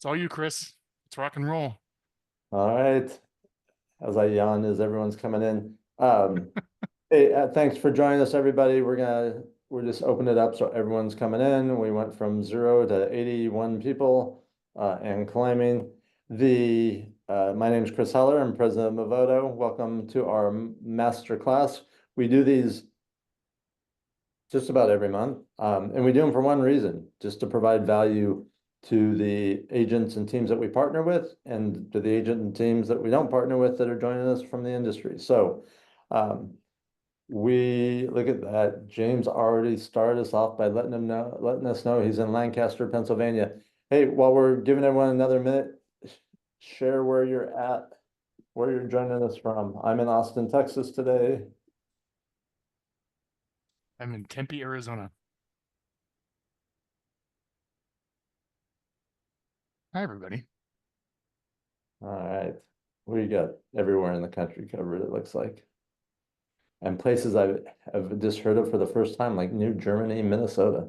It's all you, Chris. Let's rock and roll. All right. As I yawn as everyone's coming in. Hey, thanks for joining us, everybody. We're just open it up so everyone's coming in. We went from 0 to 81 people and climbing. My name is Chris Heller. I'm president of Movoto. Welcome to our master class. We do these just about every month, and we do them for one reason, just to provide value to the agents and teams that we partner with and to the agent and teams that we don't partner with that are joining us from the industry. So we look at that. James already started us off by letting us know he's in Lancaster, Pennsylvania. Hey, while we're giving everyone another minute, share where you're at, where you're joining us from. I'm in Austin, Texas today. I'm in Tempe, Arizona. Hi, everybody. All right. We got everywhere in the country covered, it looks like. And places I've just heard of for the first time, like New Germany, Minnesota.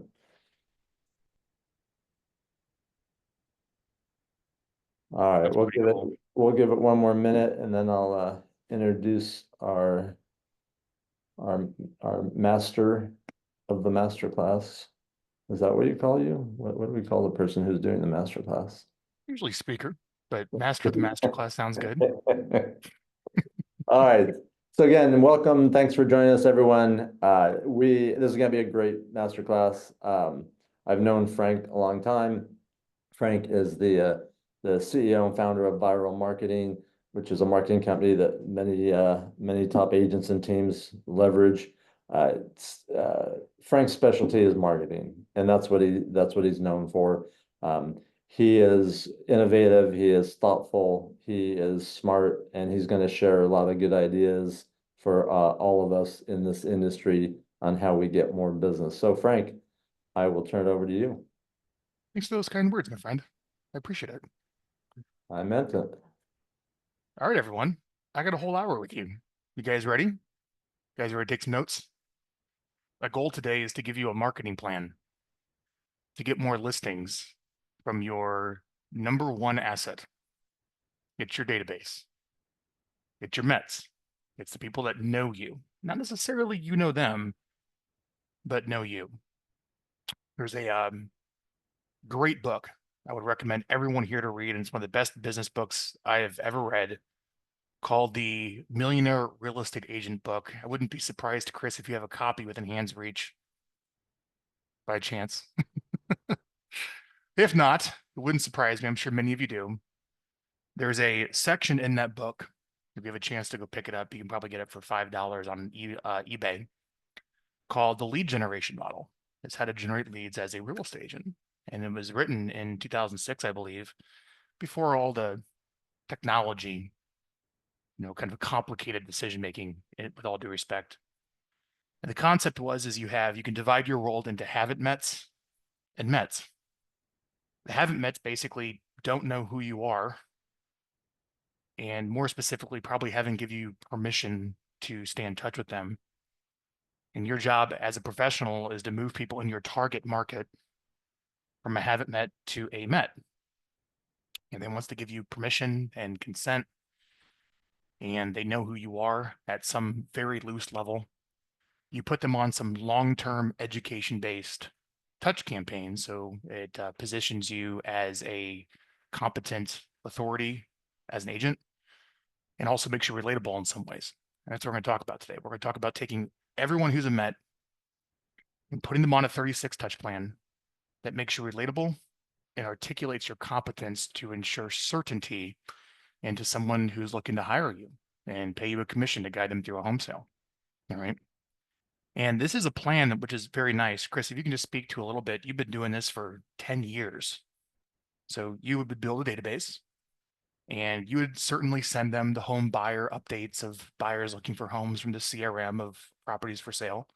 All right, That's pretty cool. we'll give it one more minute and then I'll introduce our our master of the master class. Is that what you call you? What do we call the person who's doing the master class? Usually speaker, but master of the master class sounds good. All right. So again, welcome. Thanks for joining us, everyone. This is going to be a great masterclass. I've known Frank a long time. Frank is the CEO and founder of Viral Marketing, which is a marketing company that many top agents and teams leverage. Frank's specialty is marketing, and that's what he's known for. He is innovative, he is thoughtful, he is smart, and he's going to share a lot of good ideas for all of us in this industry on how we get more business. So, Frank, I will turn it over to you. Thanks for those kind words, my friend. I appreciate it. I meant it. All right, everyone. I got a whole hour with you. You guys ready? You guys ready to take some notes? My goal today is to give you a marketing plan to get more listings from your number one asset. It's your database. It's your Mets. It's the people that know you. Not necessarily you know them, but know you. There's a great book I would recommend everyone here to read, and it's one of the best business books I have ever read, called the Millionaire Real Estate Agent book. I wouldn't be surprised, Chris, if you have a copy within hand's reach by chance. If not, it wouldn't surprise me. I'm sure many of you do. There's a section in that book. If you have a chance to go pick it up, you can probably get it for $5 on eBay, called the lead generation model. It's how to generate leads as a real estate agent. And it was written in 2006, I believe, before all the technology, kind of complicated decision making, with all due respect. And the concept is you can divide your world into haven't mets and mets. The haven't mets basically don't know who you are, and more specifically, probably haven't give you permission to stay in touch with them. And your job as a professional is to move people in your target market from a haven't met to a met. And then wants to give you permission and consent, and they know who you are at some very loose level. You put them on some long-term education-based touch campaign, so it positions you as a competent authority as an agent, and also makes you relatable in some ways. And that's what we're going to talk about today. We're going to talk about taking everyone who's a Met and putting them on a 36 touch plan that makes you relatable and articulates your competence to ensure certainty into someone who's looking to hire you and pay you a commission to guide them through a home sale. All right. And this is a plan which is very nice. Chris, if you can just speak to a little bit, you've been doing this for 10 years. So you would build a database, and you would certainly send them the home buyer updates of buyers looking for homes from the CRM of properties for sale.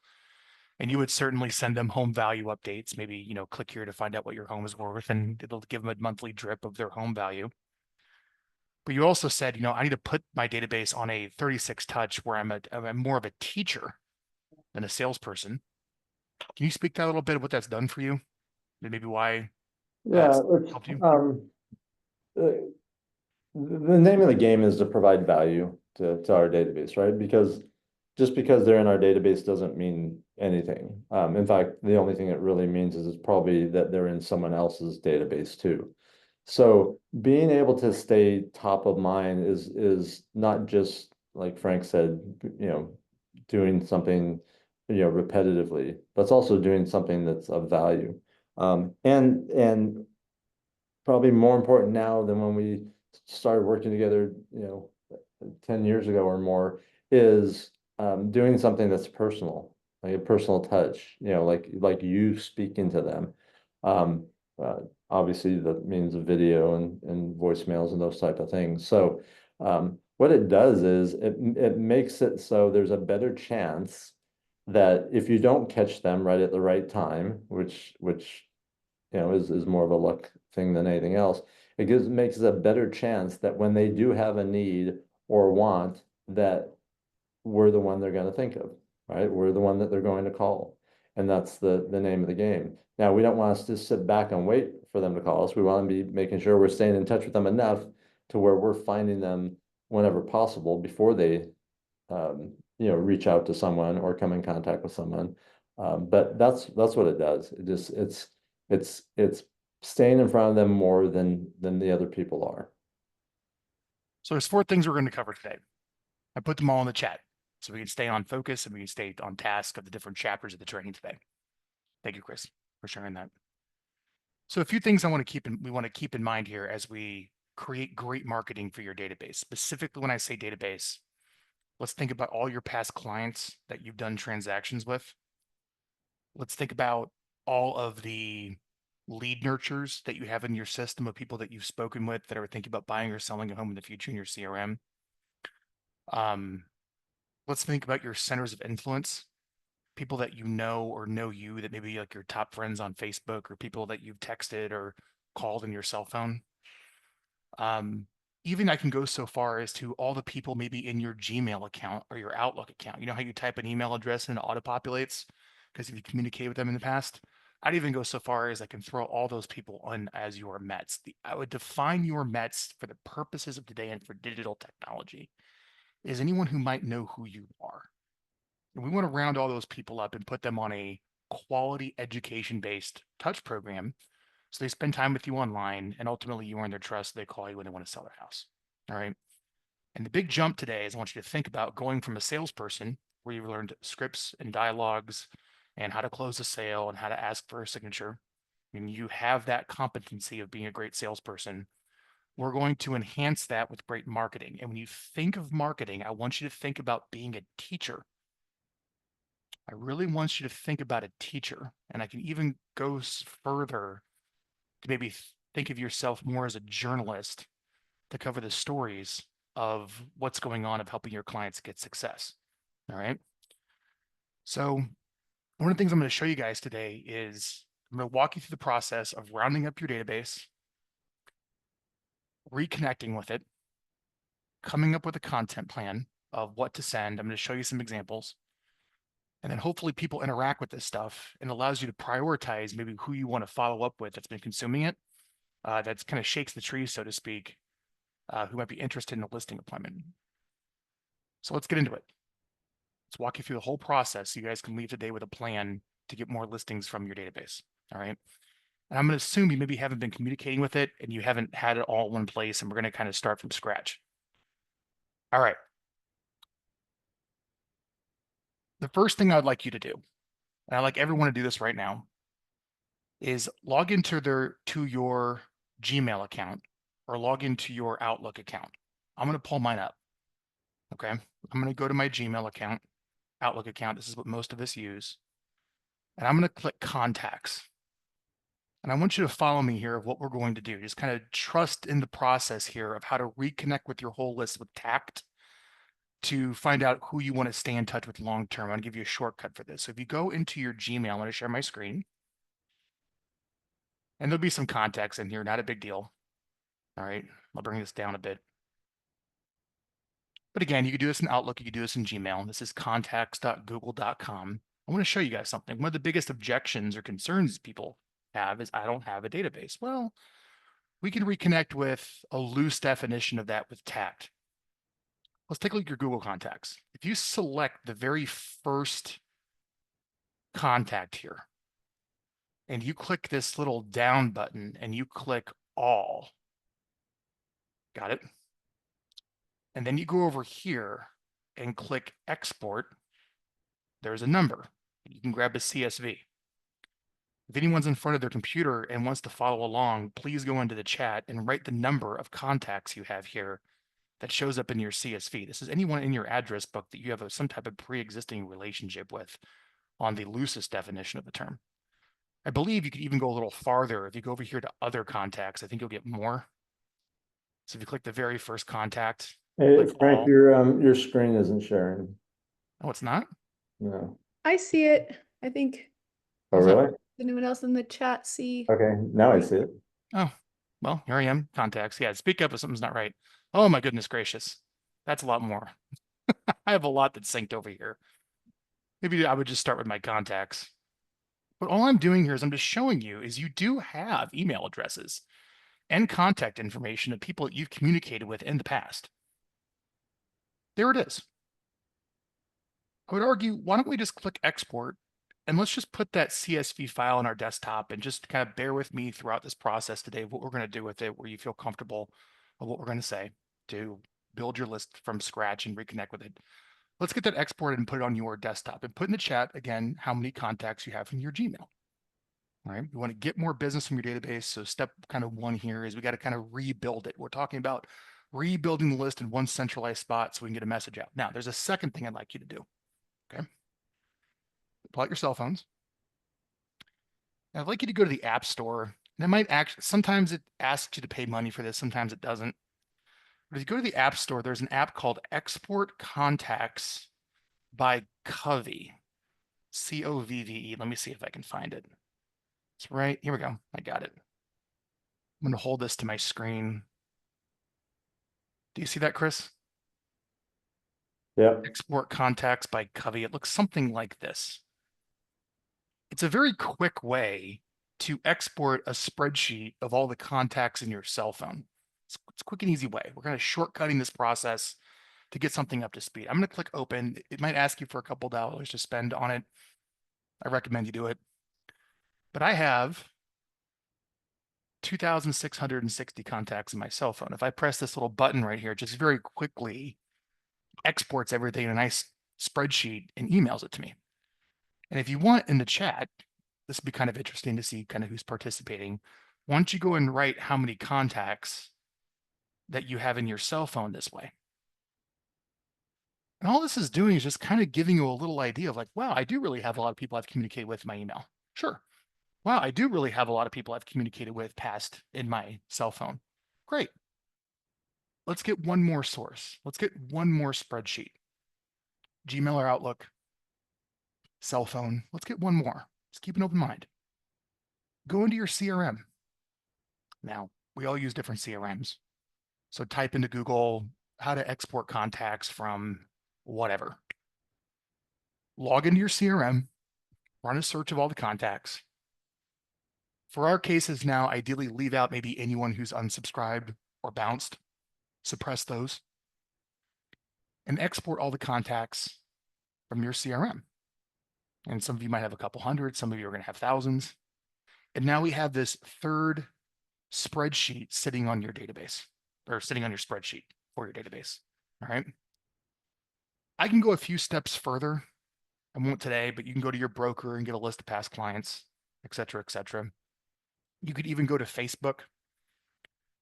And you would certainly send them home value updates. Maybe, click here to find out what your home is worth, and it'll give them a monthly drip of their home value. But you also said, I need to put my database on a 36 touch where I'm more of a teacher than a salesperson. Can you speak to that a little bit of what that's done for you? And maybe why Yeah, it's it's helped you? the name of the game is to provide value to our database, right? Because just because they're in our database doesn't mean anything. In fact, the only thing it really means is it's probably that they're in someone else's database too. So being able to stay top of mind is not just like Frank said, doing something, repetitively, but it's also doing something that's of value. And probably more important now than when we started working together, 10 years ago or more, is doing something that's personal, like a personal touch, like you speaking to them. Um, uh, Obviously, that means a video and voicemails and those type of things. So, what it does is it makes it so there's a better chance that if you don't catch them right at the right time, which is more of a luck thing than anything else. It makes it a better chance that when they do have a need or want, that we're the one they're going to think of, right? We're the one that they're going to call. And that's the name of the game. Now, we don't want us to sit back and wait for them to call us. We want to be making sure we're staying in touch with them enough to where we're finding them whenever possible before they reach out to someone or come in contact with someone. But that's what it does. It's staying in front of them more than the other people are. So there's 4 things we're going to cover today. I put them all in the chat so we can stay on focus and we can stay on task of the different chapters of the training today. Thank you, Chris, for sharing that. So a few things we want to keep in mind here as we create great marketing for your database. Specifically, when I say database, let's think about all your past clients that you've done transactions with. Let's think about all of the lead nurtures that you have in your system of people that you've spoken with that are thinking about buying or selling a home in the future in your CRM. Let's think about your centers of influence, people that you know or know you that maybe like your top friends on Facebook or people that you've texted or called in your cell phone. Um, Even I can go so far as to all the people maybe in your Gmail account or your Outlook account. You know how you type an email address and it auto populates because if you communicate with them in the past? I'd even go so far as I can throw all those people on as your Mets. I would define your Mets for the purposes of today and for digital technology is anyone who might know who you are. And we want to round all those people up and put them on a quality education based touch program so they spend time with you online and ultimately you earn their trust. They call you when they want to sell their house. All right. And the big jump today is I want you to think about going from a salesperson where you've learned scripts and dialogues and how to close a sale and how to ask for a signature. And you have that competency of being a great salesperson. We're going to enhance that with great marketing. And when you think of marketing, I want you to think about being a teacher. I really want you to think about a teacher. And I can even go further to maybe think of yourself more as a journalist to cover the stories of what's going on of helping your clients get success. All right. So one of the things I'm going to show you guys today is I'm going to walk you through the process of rounding up your database, reconnecting with it, coming up with a content plan of what to send. I'm going to show you some examples. And then hopefully people interact with this stuff and allows you to prioritize maybe who you want to follow up with that's been consuming it. That's kind of shakes the tree, so to speak, who might be interested in a listing appointment. So let's get into it. Let's walk you through the whole process so you guys can leave today with a plan to get more listings from your database. All right. And I'm going to assume you maybe haven't been communicating with it and you haven't had it all in one place, and we're going to kind of start from scratch. All right. The first thing I'd like you to do, and I'd like everyone to do this right now, is log into your Gmail account or log into your Outlook account. I'm going to pull mine up. Okay. I'm going to go to my Gmail account, Outlook account. This is what most of us use. And I'm going to click contacts. And I want you to follow me here of what we're going to do. Just kind of trust in the process here of how to reconnect with your whole list with tact to find out who you want to stay in touch with long term. I'm going to give you a shortcut for this. So if you go into your Gmail, I'm going to share my screen. And there'll be some contacts in here, not a big deal. All right, I'll bring this down a bit. But again, you could do this in Outlook, you could do this in Gmail. This is contacts.google.com. I want to show you guys something. One of the biggest objections or concerns people have is I don't have a database. Well, we can reconnect with a loose definition of that with tact. Let's take a look at your Google contacts. If you select the very first contact here, and you click this little down button and you click all, got it? And then you go over here and click export. There's a number. You can grab a CSV. If anyone's in front of their computer and wants to follow along, please go into the chat and write the number of contacts you have here that shows up in your CSV. This is anyone in your address book that you have some type of pre-existing relationship with on the loosest definition of the term. I believe you could even go a little farther. If you go over here to other contacts, I think you'll get more. So if you click the very first contact, Hey, click Frank, all. your screen isn't sharing. Oh, it's not? No. I see it. I think Oh, How's that? really? anyone else in the chat see? Okay, now I see it. Oh, well, here I am. Contacts. Yeah, speak up if something's not right. Oh my goodness gracious. That's a lot more. I have a lot that's synced over here. Maybe I would just start with my contacts. But all I'm doing here is I'm just showing you is you do have email addresses and contact information of people that you've communicated with in the past. There it is. I would argue, why don't we just click export and let's just put that CSV file on our desktop and just kind of bear with me throughout this process today, what we're going to do with it, where you feel comfortable of what we're going to say to build your list from scratch and reconnect with it. Let's get that exported and put it on your desktop and put in the chat again how many contacts you have in your Gmail. All right, you want to get more business from your database. So step kind of one here is we got to kind of rebuild it. We're talking about rebuilding the list in one centralized spot so we can get a message out. Now, there's a second thing I'd like you to do. Okay, pull out your cell phones. I'd like you to go to the App Store. That might actually, sometimes it asks you to pay money for this, sometimes it doesn't. But if you go to the App Store, there's an app called Export Contacts by Covey. Covve. Let me see if I can find it. It's right here. We go. I got it. I'm going to hold this to my screen. Do you see that, Chris? Yep. Export Contacts by Covey. It looks something like this. It's a very quick way to export a spreadsheet of all the contacts in your cell phone. It's a quick and easy way. We're kind of shortcutting this process to get something up to speed. I'm going to click open. It might ask you for a couple dollars to spend on it. I recommend you do it. But I have 2,660 contacts in my cell phone. If I press this little button right here, it just very quickly exports everything in a nice spreadsheet and emails it to me. And if you want in the chat, this would be kind of interesting to see kind of who's participating. Why don't you go and write how many contacts that you have in your cell phone this way? And all this is doing is just kind of giving you a little idea of like, wow, I do really have a lot of people I've communicated with in my email. Sure. Wow, I do really have a lot of people I've communicated with past in my cell phone. Great. Let's get one more source. Let's get one more spreadsheet. Gmail or Outlook, cell phone. Let's get one more. Just keep an open mind. Go into your CRM. Now, we all use different CRMs. So type into Google how to export contacts from whatever. Log into your CRM, run a search of all the contacts. For our cases now, ideally leave out maybe anyone who's unsubscribed or bounced. Suppress those. And export all the contacts from your CRM. And some of you might have a couple hundred, some of you are going to have thousands. And now we have this third spreadsheet sitting on your database or sitting on your spreadsheet for your database. All right. I can go a few steps further. I won't today, but you can go to your broker and get a list of past clients, et cetera, et cetera. You could even go to Facebook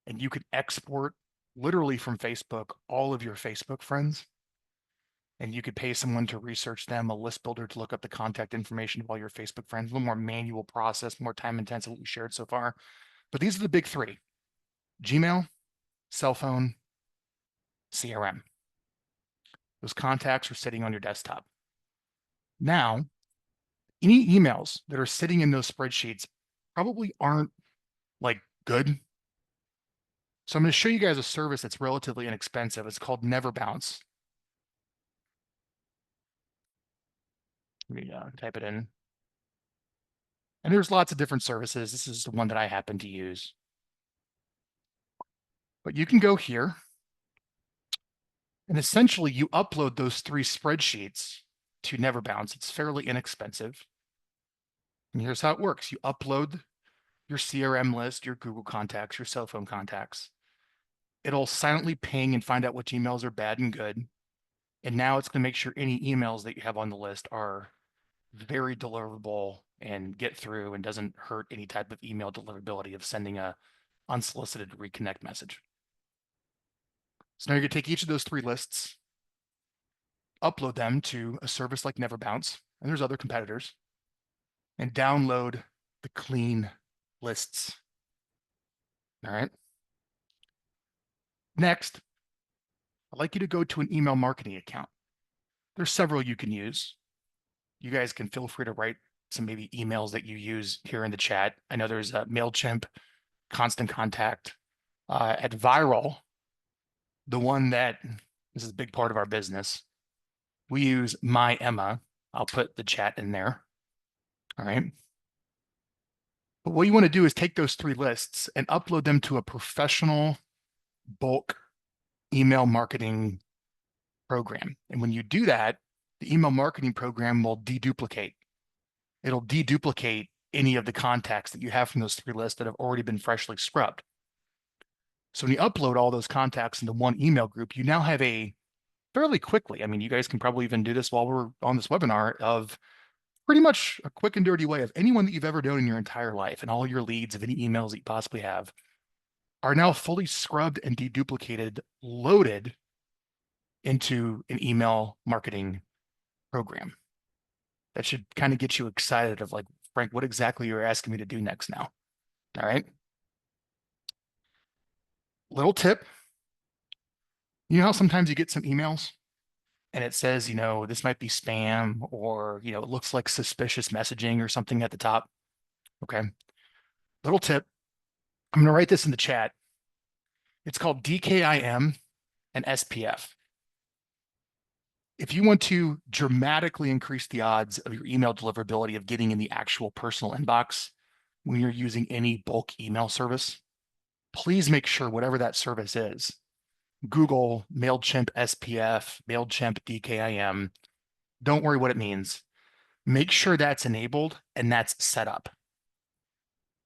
and you could export literally from Facebook all of your Facebook friends. And you could pay someone to research them, a list builder to look up the contact information of all your Facebook friends, a little more manual process, more time intensive what we shared so far. But these are the big three: Gmail, cell phone, CRM. Those contacts are sitting on your desktop. Now, any emails that are sitting in those spreadsheets probably aren't like good. So I'm going to show you guys a service that's relatively inexpensive. It's called Never Bounce. Let me type it in. And there's lots of different services. This is the one that I happen to use. But you can go here and essentially you upload those 3 spreadsheets to NeverBounce. It's fairly inexpensive. And here's how it works. You upload your CRM list, your Google contacts, your cell phone contacts. It'll silently ping and find out which emails are bad and good. And now it's going to make sure any emails that you have on the list are very deliverable and get through and doesn't hurt any type of email deliverability of sending a unsolicited reconnect message. So now you're going to take each of those 3 lists, upload them to a service like NeverBounce, and there's other competitors, and download the clean lists. All right. Next, I'd like you to go to an email marketing account. There's several you can use. You guys can feel free to write some maybe emails that you use here in the chat. I know there's MailChimp, Constant Contact, at Viral, the one that this is a big part of our business. We use My Emma. I'll put the chat in there. All right. But what you want to do is take those 3 lists and upload them to a professional bulk email marketing program. And when you do that, the email marketing program will deduplicate. It'll deduplicate any of the contacts that you have from those 3 lists that have already been freshly scrubbed. So when you upload all those contacts into one email group, you now have a fairly quickly, I mean, you guys can probably even do this while we're on this webinar, of pretty much a quick and dirty way of anyone that you've ever known in your entire life and all your leads of any emails that you possibly have are now fully scrubbed and deduplicated, loaded into an email marketing program. That should kind of get you excited of like, Frank, what exactly you're asking me to do next now. All right. Little tip. You know how sometimes you get some emails and it says, this might be spam or, it looks like suspicious messaging or something at the top. Okay. Little tip. I'm going to write this in the chat. It's called DKIM and SPF. If you want to dramatically increase the odds of your email deliverability of getting in the actual personal inbox when you're using any bulk email service, please make sure whatever that service is, Google, MailChimp SPF, MailChimp DKIM, don't worry what it means. Make sure that's enabled and that's set up.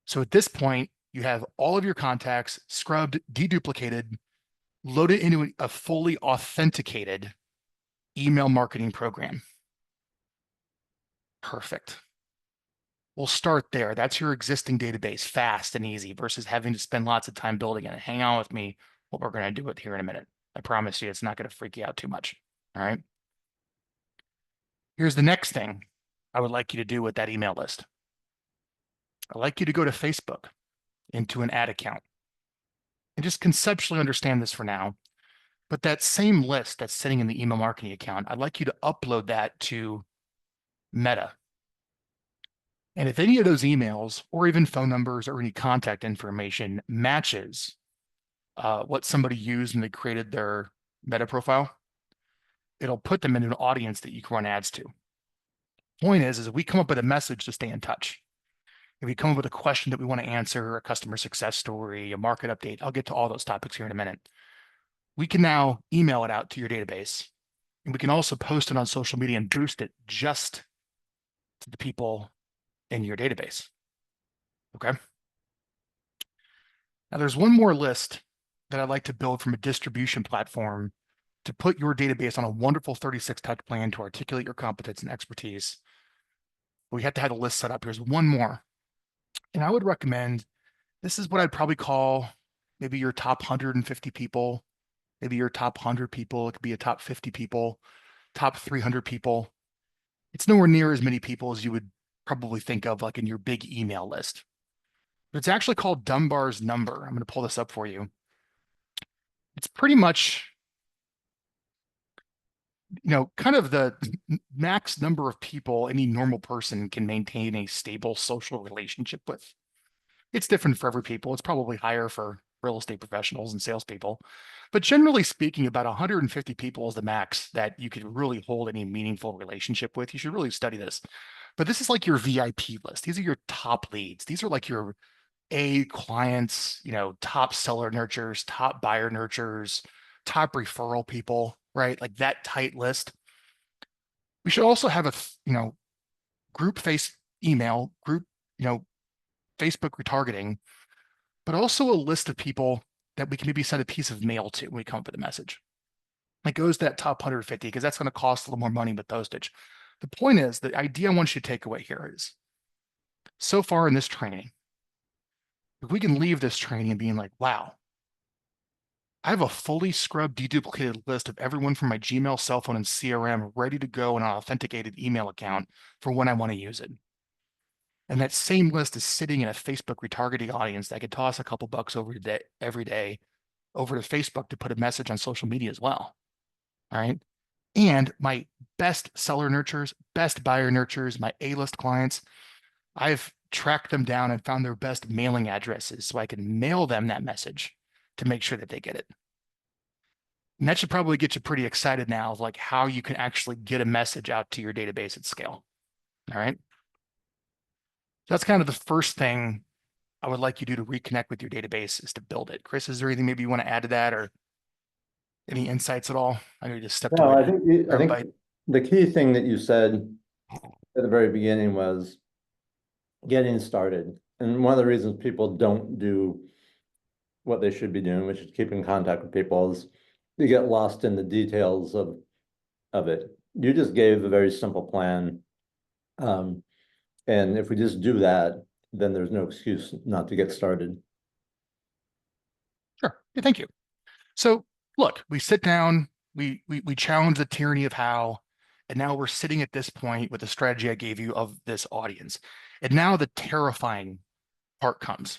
So at this point, you have all of your contacts scrubbed, deduplicated, loaded into a fully authenticated email marketing program. Perfect. We'll start there. That's your existing database, fast and easy versus having to spend lots of time building it. Hang on with me. What we're going to do it here in a minute. I promise you it's not going to freak you out too much. All right. Here's the next thing I would like you to do with that email list. I'd like you to go to Facebook into an ad account and just conceptually understand this for now. But that same list that's sitting in the email marketing account, I'd like you to upload that to Meta. And if any of those emails or even phone numbers or any contact information matches what somebody used when they created their Meta profile, it'll put them into an audience that you can run ads to. Point is if we come up with a message to stay in touch, if we come up with a question that we want to answer, a customer success story, a market update, I'll get to all those topics here in a minute. We can now email it out to your database. And we can also post it on social media and boost it just to the people in your database. Okay. Now there's one more list that I'd like to build from a distribution platform to put your database on a wonderful 36 touch plan to articulate your competence and expertise. We have to have the list set up. Here's one more. And I would recommend, this is what I'd probably call maybe your top 150 people, maybe your top 100 people. It could be a top 50 people, top 300 people. It's nowhere near as many people as you would probably think of like in your big email list. But it's actually called Dunbar's number. I'm going to pull this up for you. It's pretty much, kind of the max number of people any normal person can maintain a stable social relationship with. It's different for every people. It's probably higher for real estate professionals and salespeople. But generally speaking, about 150 people is the max that you could really hold any meaningful relationship with. You should really study this. But this is like your VIP list. These are your top leads. These are like your A clients, top seller nurtures, top buyer nurtures, top referral people, right? Like that tight list. We should also have a, group face email, group, Facebook retargeting, but also a list of people that we can maybe send a piece of mail to when we come up with a message. It goes to that top 150 because that's going to cost a little more money with postage. The point is, the idea I want you to take away here is, so far in this training, if we can leave this training being like, wow, I have a fully scrubbed, deduplicated list of everyone from my Gmail, cell phone, and CRM ready to go in an authenticated email account for when I want to use it. And that same list is sitting in a Facebook retargeting audience that could toss a couple bucks over every day over to Facebook to put a message on social media as well. All right. And my best seller nurtures, best buyer nurtures, my A-list clients, I've tracked them down and found their best mailing addresses so I can mail them that message to make sure that they get it. And that should probably get you pretty excited now of like how you can actually get a message out to your database at scale. All right. So that's kind of the first thing I would like you to do to reconnect with your database is to build it. Chris, is there anything maybe you want to add to that or any insights at all? I know you just stepped No, away. I think the key thing that you said at the very beginning was getting started. And one of the reasons people don't do what they should be doing, which is keep in contact with people, is they get lost in the details of it. You just gave a very simple plan. And if we just do that, then there's no excuse not to get started. Sure. Yeah, thank you. So look, we sit down, we challenge the tyranny of how, and now we're sitting at this point with the strategy I gave you of this audience. And now the terrifying part comes.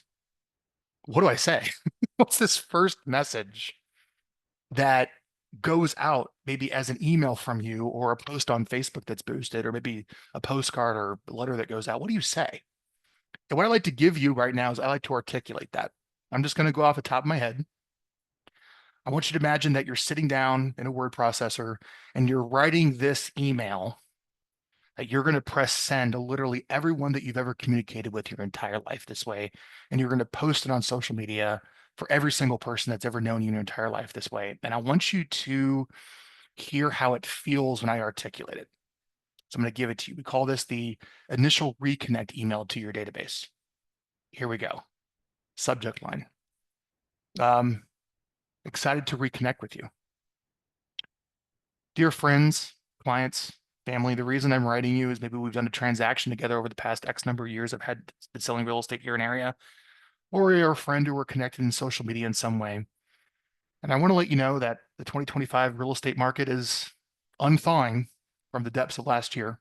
What do I say? What's this first message that goes out maybe as an email from you or a post on Facebook that's boosted, or maybe a postcard or a letter that goes out? What do you say? And what I like to give you right now is I like to articulate that. I'm just going to go off the top of my head. I want you to imagine that you're sitting down in a word processor and you're writing this email that you're going to press send to literally everyone that you've ever communicated with your entire life this way. And you're going to post it on social media for every single person that's ever known you in your entire life this way. And I want you to hear how it feels when I articulate it. So I'm going to give it to you. We call this the initial reconnect email to your database. Here we go. Subject line. Excited to reconnect with you. Dear friends, clients, family, the reason I'm writing you is maybe we've done a transaction together over the past X number of years. I've been selling real estate here in area, or you're a friend who we're connected in social media in some way. And I want to let you know that the 2025 real estate market is unthawing from the depths of last year.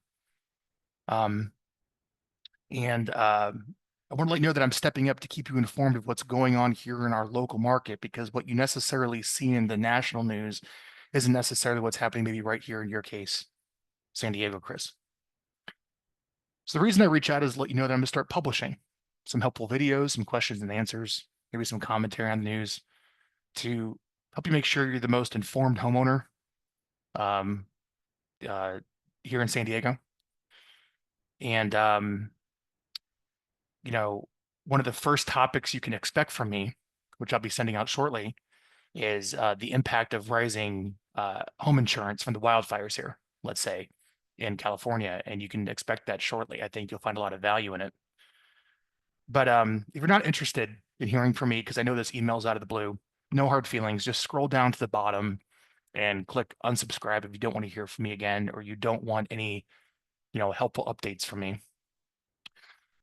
I want to let you know that I'm stepping up to keep you informed of what's going on here in our local market, because what you necessarily see in the national news isn't necessarily what's happening maybe right here in your case, San Diego, Chris. So the reason I reach out is to let you know that I'm going to start publishing some helpful videos, some questions and answers, maybe some commentary on the news to help you make sure you're the most informed homeowner here in San Diego. And one of the first topics you can expect from me, which I'll be sending out shortly, is the impact of rising home insurance from the wildfires here, let's say, in California. And you can expect that shortly. I think you'll find a lot of value in it. But if you're not interested in hearing from me, because I know this email's out of the blue, no hard feelings, just scroll down to the bottom and click unsubscribe if you don't want to hear from me again, or you don't want any, helpful updates from me.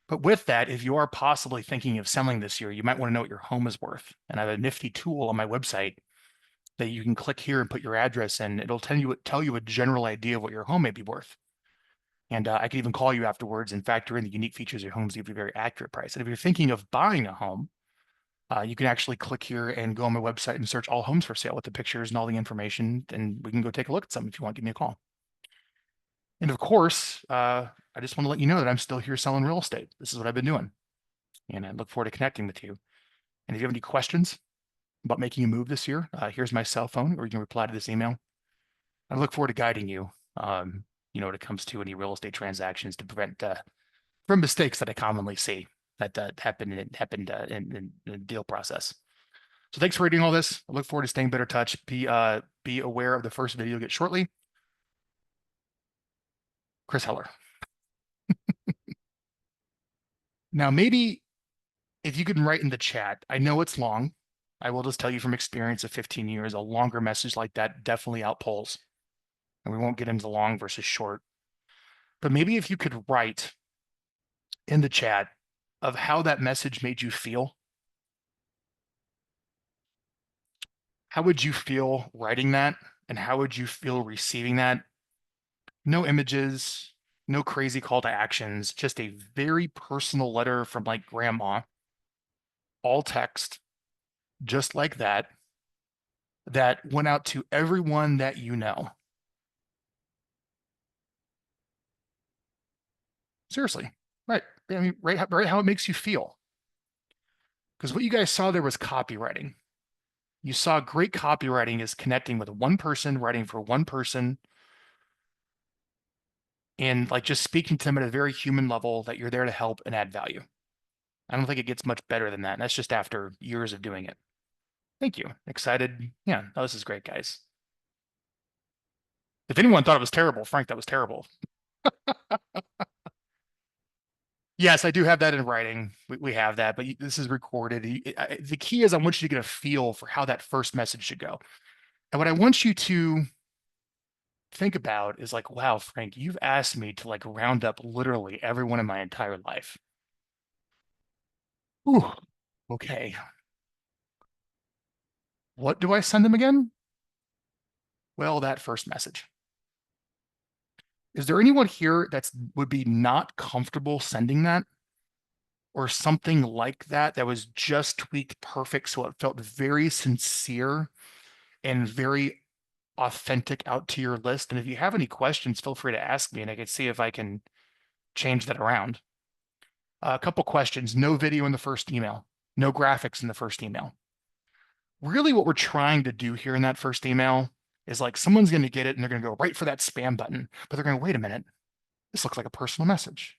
But with that, if you are possibly thinking of selling this year, you might want to know what your home is worth. And I have a nifty tool on my website that you can click here and put your address in. It'll tell you a general idea of what your home may be worth. And I can even call you afterwards and factor in the unique features of your home to give you a very accurate price. And if you're thinking of buying a home, you can actually click here and go on my website and search all homes for sale with the pictures and all the information. And we can go take a look at some if you want, give me a call. And of course, I just want to let you know that I'm still here selling real estate. This is what I've been doing. And I look forward to connecting with you. And if you have any questions about making a move this year, here's my cell phone, or you can reply to this email. I look forward to guiding you, when it comes to any real estate transactions to prevent from mistakes that I commonly see. that happened in the deal process. So thanks for reading all this. I look forward to staying better touch. Be aware of the first video you'll get shortly. Chris Heller. Now, maybe if you can write in the chat, I know it's long. I will just tell you from experience of 15 years, a longer message like that definitely outpolls. And we won't get into long versus short. But maybe if you could write in the chat of how that message made you feel. How would you feel writing that? And how would you feel receiving that? No images, no crazy call to actions, just a very personal letter from like grandma, all text, just like that, that went out to everyone that you know. Seriously, right? I mean, right how it makes you feel. Because what you guys saw there was copywriting. You saw great copywriting is connecting with one person, writing for one person, and like just speaking to them at a very human level that you're there to help and add value. I don't think it gets much better than that. And that's just after years of doing it. Thank you. Excited. Yeah, no, this is great, guys. If anyone thought it was terrible, Frank, that was terrible. Yes, I do have that in writing. We have that, but this is recorded. The key is I want you to get a feel for how that first message should go. And what I want you to think about is like, wow, Frank, you've asked me to like round up literally everyone in my entire life. Ooh, okay. What do I send them again? Well, that first message. Is there anyone here that's would be not comfortable sending that? Or something like that that was just tweaked perfect so it felt very sincere and very authentic out to your list? And if you have any questions, feel free to ask me and I can see if I can change that around. A couple questions. No video in the first email. No graphics in the first email. Really what we're trying to do here in that first email is like someone's going to get it and they're going to go right for that spam button, but they're going to wait a minute. This looks like a personal message.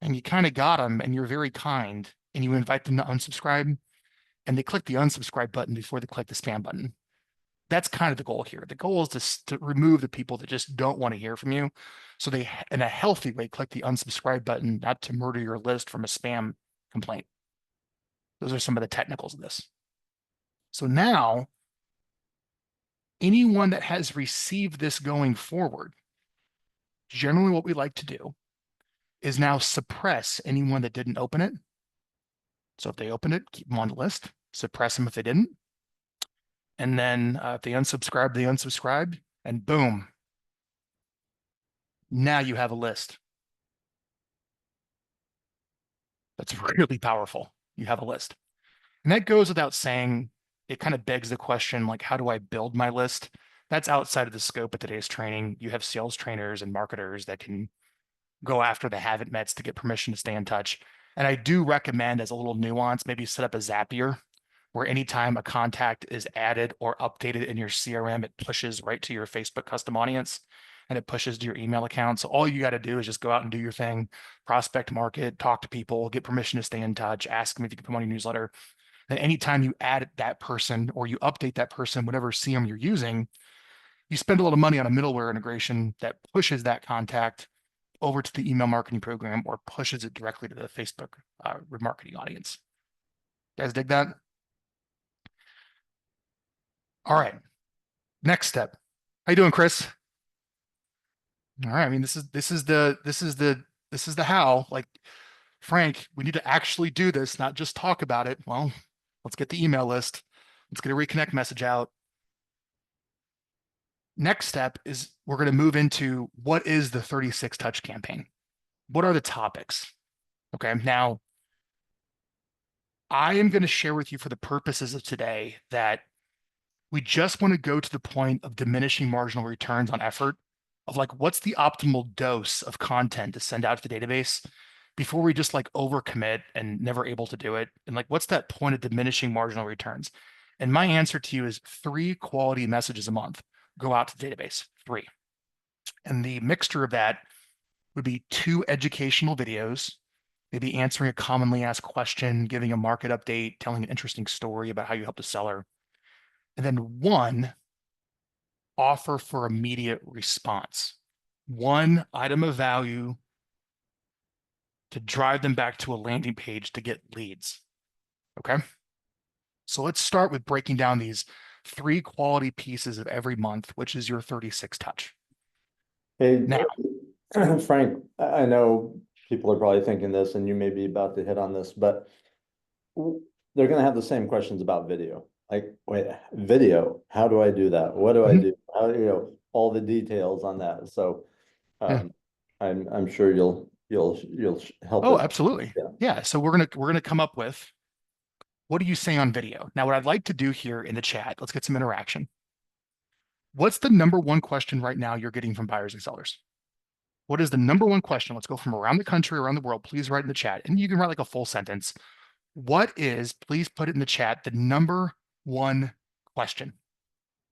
And you kind of got them and you're very kind and you invite them to unsubscribe and they click the unsubscribe button before they click the spam button. That's kind of the goal here. The goal is to remove the people that just don't want to hear from you. So they, in a healthy way, click the unsubscribe button, not to murder your list from a spam complaint. Those are some of the technicals of this. So now, anyone that has received this going forward, generally what we like to do is now suppress anyone that didn't open it. So if they opened it, keep them on the list, suppress them if they didn't. And then if they unsubscribe, they unsubscribed, and boom. Now you have a list. That's really powerful. You have a list. And that goes without saying. It kind of begs the question, like, how do I build my list? That's outside of the scope of today's training. You have sales trainers and marketers that can go after the haven't mets to get permission to stay in touch. And I do recommend, as a little nuance, maybe set up a Zapier where anytime a contact is added or updated in your CRM, it pushes right to your Facebook custom audience and it pushes to your email account. So all you got to do is just go out and do your thing, prospect market, talk to people, get permission to stay in touch, ask them if you can put them on your newsletter. Then anytime you add that person or you update that person, whatever CRM you're using, you spend a lot of money on a middleware integration that pushes that contact over to the email marketing program or pushes it directly to the Facebook remarketing audience. You guys dig that? All right. Next step. How you doing, Chris? All right. I mean, this is the how. Like, Frank, we need to actually do this, not just talk about it. Well, let's get the email list. Let's get a reconnect message out. Next step is we're going to move into what is the 36 touch campaign? What are the topics? Okay. Now, I am going to share with you for the purposes of today that we just want to go to the point of diminishing marginal returns on effort of like, what's the optimal dose of content to send out to the database before we just like overcommit and never able to do it. And like, what's that point of diminishing marginal returns? And my answer to you is 3 quality messages a month go out to the database, 3. And the mixture of that would be 2 educational videos maybe answering a commonly asked question, giving a market update, telling an interesting story about how you helped a seller. And then one, offer for immediate response. One item of value to drive them back to a landing page to get leads. Okay. So let's start with breaking down these 3 quality pieces of every month, which is your 36 touch. Hey, Now, Frank, I know people are probably thinking this and you may be about to hit on this, but they're gonna have the same questions about video. Like, wait, video, how do I do that? What do I do? How, all the details on that. So yeah. I'm sure you'll help Oh, us. absolutely. Yeah. Yeah. So we're gonna come up with, what do you say on video? Now, what I'd like to do here in the chat, let's get some interaction. What's the number one question right now you're getting from buyers and sellers? What is the number one question? Let's go from around the country, around the world. Please write in the chat. And you can write like a full sentence. What is, please put it in the chat, the number one question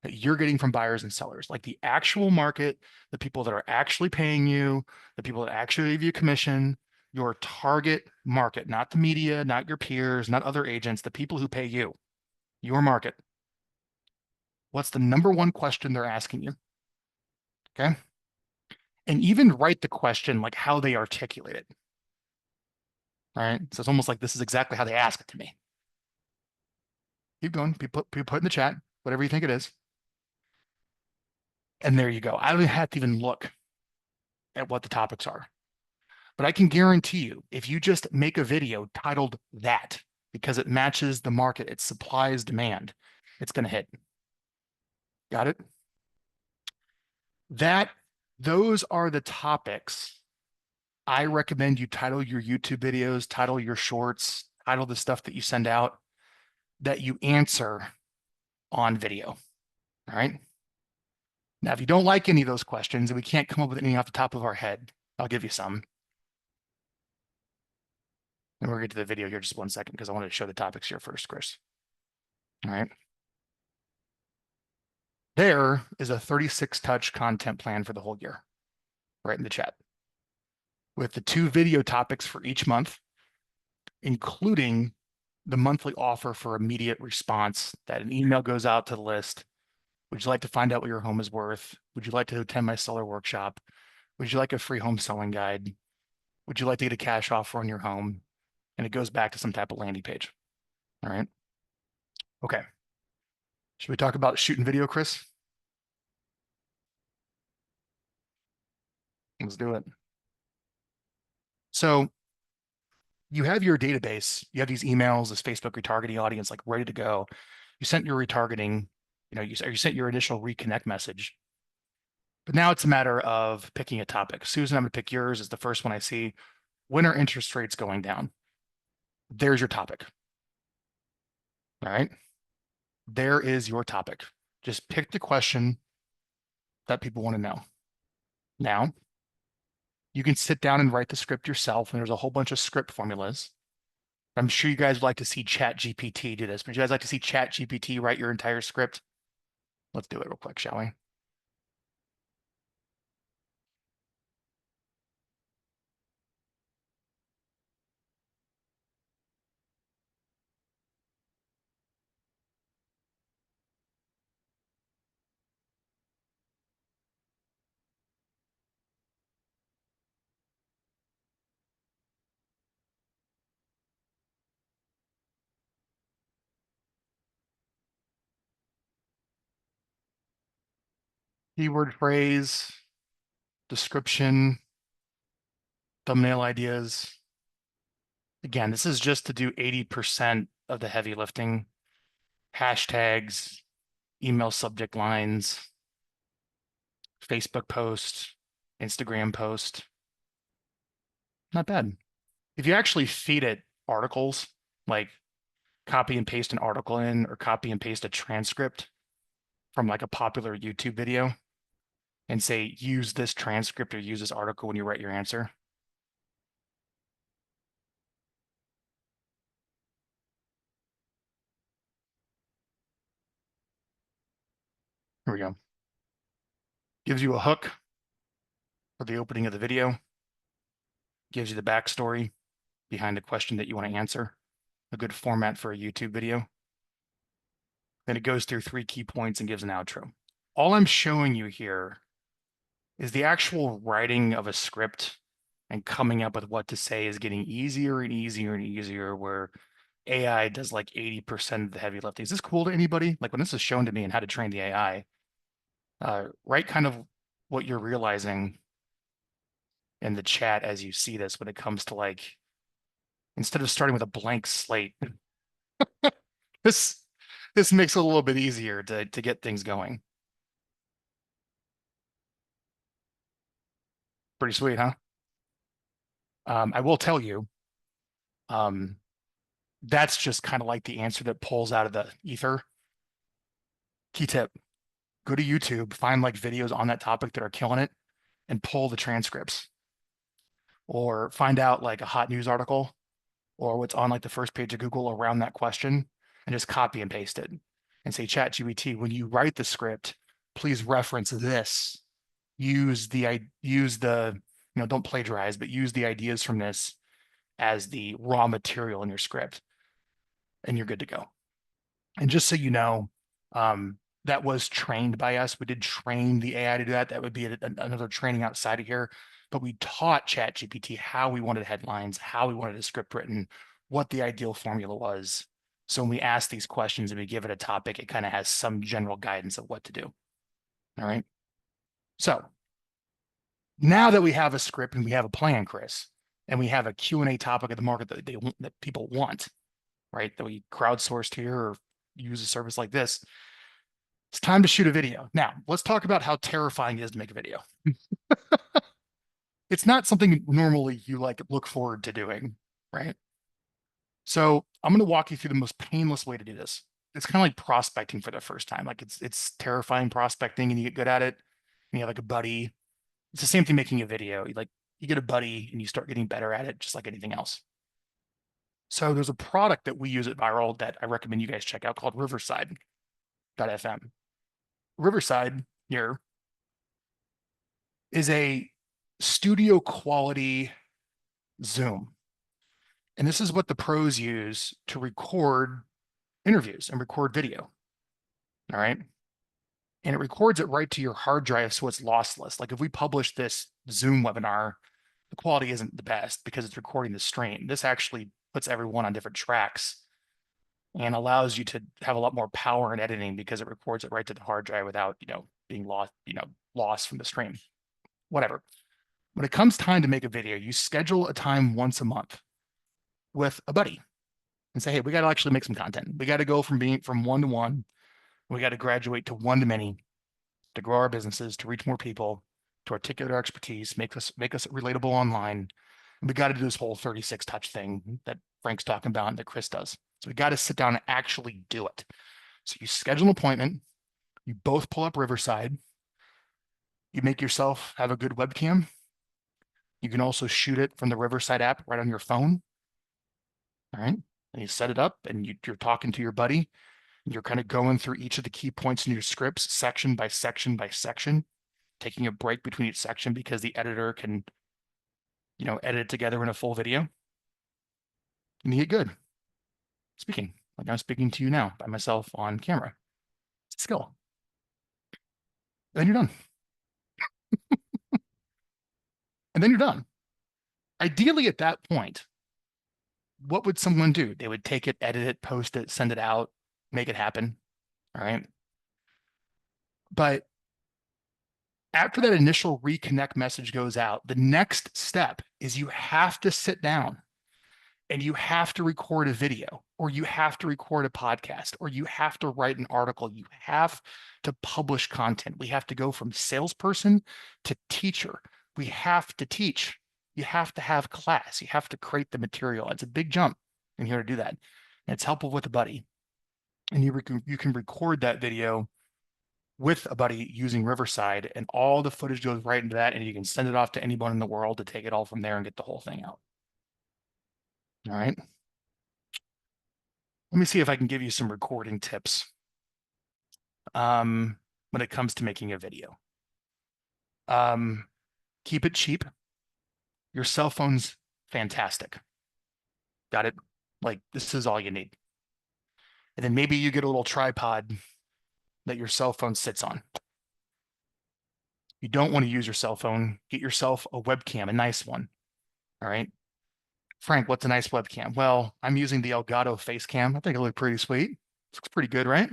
that you're getting from buyers and sellers, like the actual market, the people that are actually paying you, the people that actually give you commission, your target market, not the media, not your peers, not other agents, the people who pay you, your market. What's the number one question they're asking you? Okay. And even write the question like how they articulate it. Right. So it's almost like this is exactly how they ask it to me. Keep going. Put in the chat, whatever you think it is. And there you go. I don't have to even look at what the topics are. But I can guarantee you, if you just make a video titled that, because it matches the market, it supplies demand, it's going to hit. Got it? Those are the topics I recommend you title your YouTube videos, title your shorts, title the stuff that you send out that you answer on video. All right. Now, if you don't like any of those questions and we can't come up with anything off the top of our head, I'll give you some. And we'll get to the video here just 1 second because I wanted to show the topics here first, Chris. All right. There is a 36 touch content plan for the whole year, right in the chat, with the 2 video topics for each month, including the monthly offer for immediate response that an email goes out to the list. Would you like to find out what your home is worth? Would you like to attend my seller workshop? Would you like a free home selling guide? Would you like to get a cash offer on your home? And it goes back to some type of landing page. All right. Okay. Should we talk about shooting video, Chris? Let's do it. So you have your database, you have these emails, this Facebook retargeting audience, like ready to go. You sent your retargeting, you sent your initial reconnect message. But now it's a matter of picking a topic. Susan, I'm going to pick yours as the first one I see. When are interest rates going down? There's your topic. All right. There is your topic. Just pick the question that people want to know. Now, you can sit down and write the script yourself, and there's a whole bunch of script formulas. I'm sure you guys would like to see ChatGPT do this. Would you guys like to see ChatGPT write your entire script? Let's do it real quick, shall we? Keyword phrase, description, thumbnail ideas. Again, this is just to do 80% of the heavy lifting. Hashtags, email subject lines, Facebook post, Instagram post. Not bad. If you actually feed it articles, like copy and paste an article in or copy and paste a transcript from like a popular YouTube video and say, use this transcript or use this article when you write your answer. Here we go. Gives you a hook for the opening of the video, gives you the backstory, behind the question that you want to answer, a good format for a YouTube video. Then it goes through 3 key points and gives an outro. All I'm showing you here is the actual writing of a script and coming up with what to say is getting easier and easier and easier, where AI does like 80% of the heavy lifting. Is this cool to anybody? Like when this is shown to me and how to train the AI, write kind of what you're realizing in the chat as you see this when it comes to like, instead of starting with a blank slate, this makes it a little bit easier to get things going. Pretty sweet, huh? I will tell you, that's just kind of like the answer that pulls out of the ether. Key tip, go to YouTube, find like videos on that topic that are killing it and pull the transcripts, or find out like a hot news article or what's on like the first page of Google around that question and just copy and paste it and say, ChatGPT, when you write the script, please reference this. Use the, don't plagiarize, but use the ideas from this as the raw material in your script, and you're good to go. And just so you know, that was trained by us. We did train the AI to do that. That would be another training outside of here. But we taught ChatGPT how we wanted headlines, how we wanted a script written, what the ideal formula was. So when we ask these questions and we give it a topic, it kind of has some general guidance of what to do. All right. So now that we have a script and we have a plan, Chris, and we have a Q&A topic of the market that people want, right, that we crowdsourced here or use a service like this, it's time to shoot a video. Now, let's talk about how terrifying it is to make a video. It's not something normally you like look forward to doing, right? So I'm going to walk you through the most painless way to do this. It's kind of like prospecting for the first time. Like it's terrifying prospecting and you get good at it. And you have like a buddy. It's the same thing making a video. You get a buddy and you start getting better at it, just like anything else. So there's a product that we use at Viral that I recommend you guys check out called Riverside.fm. Riverside here is a studio quality Zoom. And this is what the pros use to record interviews and record video. All right. And it records it right to your hard drive, so it's lossless. Like if we publish this Zoom webinar, the quality isn't the best because it's recording the stream. This actually puts everyone on different tracks and allows you to have a lot more power in editing because it records it right to the hard drive without, being lost from the stream. Whatever. When it comes time to make a video, you schedule a time once a month with a buddy and say, hey, we got to actually make some content. We got to go from being from one to one. We got to graduate to one to many to grow our businesses, to reach more people, to articulate our expertise, make us relatable online. And we got to do this whole 36 touch thing that Frank's talking about and that Chris does. So we got to sit down and actually do it. So you schedule an appointment, you both pull up Riverside, you make yourself have a good webcam. You can also shoot it from the Riverside app right on your phone. All right. And you set it up and you're talking to your buddy. You're kind of going through each of the key points in your scripts section by section by section, taking a break between each section because the editor can, edit it together in a full video. And you get good. Speaking, like I'm speaking to you now by myself on camera. It's a skill. And then you're done. And then you're done. Ideally at that point, what would someone do? They would take it, edit it, post it, send it out, make it happen. All right. But after that initial reconnect message goes out, the next step is you have to sit down and you have to record a video, or you have to record a podcast, or you have to write an article. You have to publish content. We have to go from salesperson to teacher. We have to teach. You have to have class. You have to create the material. It's a big jump in here to do that. And it's helpful with a buddy. And you can record that video with a buddy using Riverside, and all the footage goes right into that, and you can send it off to anyone in the world to take it all from there and get the whole thing out. All right. Let me see if I can give you some recording tips when it comes to making a video. Keep it cheap. Your cell phone's fantastic. Got it? Like this is all you need. And then maybe you get a little tripod that your cell phone sits on. You don't want to use your cell phone. Get yourself a webcam, a nice one. All right. Frank, what's a nice webcam? Well, I'm using the Elgato face cam. I think it looks pretty sweet. Looks pretty good, right?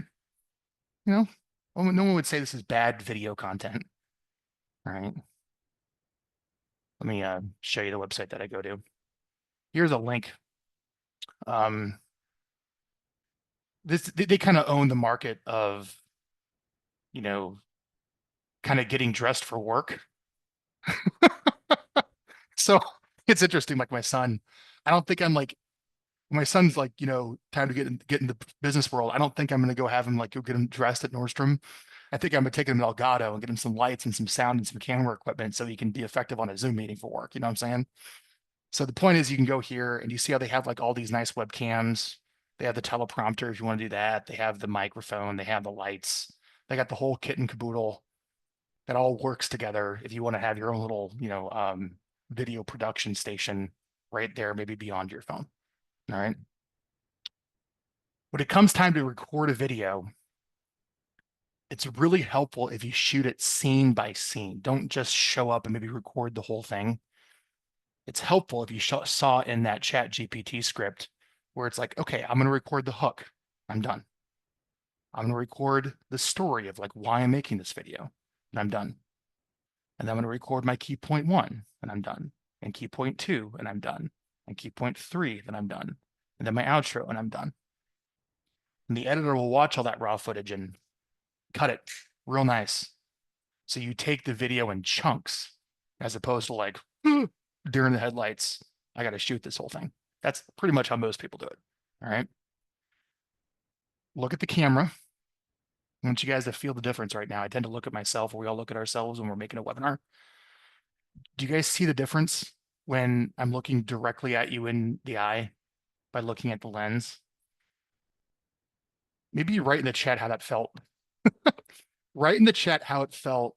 You know, no one would say this is bad video content. All right. Let me show you the website that I go to. Here's a link. They kind of own the market of, you know, kind of getting dressed for work. So it's interesting. Like my son, I don't think I'm like my son's like, time to get in the business world. I don't think I'm gonna go have him like go get him dressed at Nordstrom. I think I'm gonna take him to Elgato and get him some lights and some sound and some camera equipment so he can be effective on a Zoom meeting for work. You know what I'm saying? So the point is you can go here and you see how they have like all these nice webcams. They have the teleprompter if you want to do that. They have the microphone, they have the lights, they got the whole kit and caboodle that all works together if you want to have your own little, video production station right there, maybe beyond your phone. All right. When it comes time to record a video, it's really helpful if you shoot it scene by scene. Don't just show up and maybe record the whole thing. It's helpful if you saw in that Chat GPT script where it's like, okay, I'm going to record the hook. I'm done. I'm going to record the story of like why I'm making this video, and I'm done. And then I'm going to record my key point 1, and I'm done. And key point 2, and I'm done. And key point 3, then I'm done. And then my outro, and I'm done. And the editor will watch all that raw footage and cut it real nice. So you take the video in chunks as opposed to like during the headlights, I got to shoot this whole thing. That's pretty much how most people do it. All right. Look at the camera. I want you guys to feel the difference right now. I tend to look at myself, or we all look at ourselves when we're making a webinar. Do you guys see the difference when I'm looking directly at you in the eye by looking at the lens? Maybe you write in the chat how that felt. Write in the chat how it felt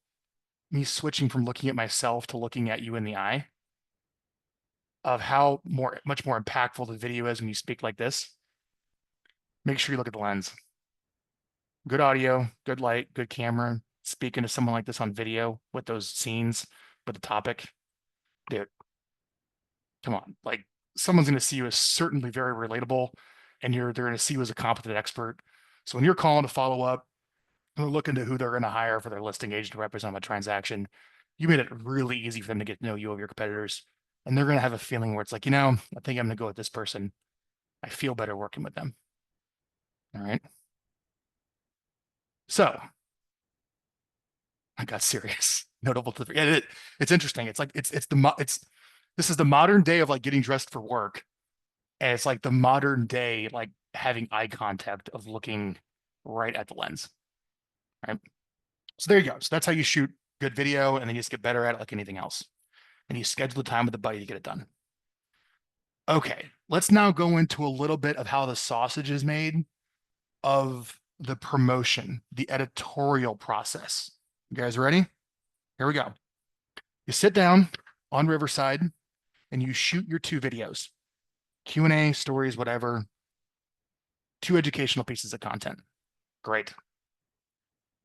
me switching from looking at myself to looking at you in the eye, of how much more impactful the video is when you speak like this. Make sure you look at the lens. Good audio, good light, good camera. Speaking to someone like this on video with those scenes, with the topic, dude, come on. Like someone's going to see you as certainly very relatable, and they're going to see you as a competent expert. So when you're calling to follow up, look into who they're going to hire for their listing agent to represent a transaction, you made it really easy for them to get to know you over your competitors. And they're going to have a feeling where it's like, I think I'm going to go with this person. I feel better working with them. All right. So I got serious. Notable to it's interesting. It's like this is the modern day of like getting dressed for work. And it's like the modern day, like having eye contact of looking right at the lens. Right. So there you go. So that's how you shoot good video, and then you just get better at it like anything else. And you schedule the time with the buddy to get it done. Okay, let's now go into a little bit of how the sausage is made of the promotion, the editorial process. You guys ready? Here we go. You sit down on Riverside and you shoot your 2 videos, Q&A, stories, whatever, 2 educational pieces of content. Great.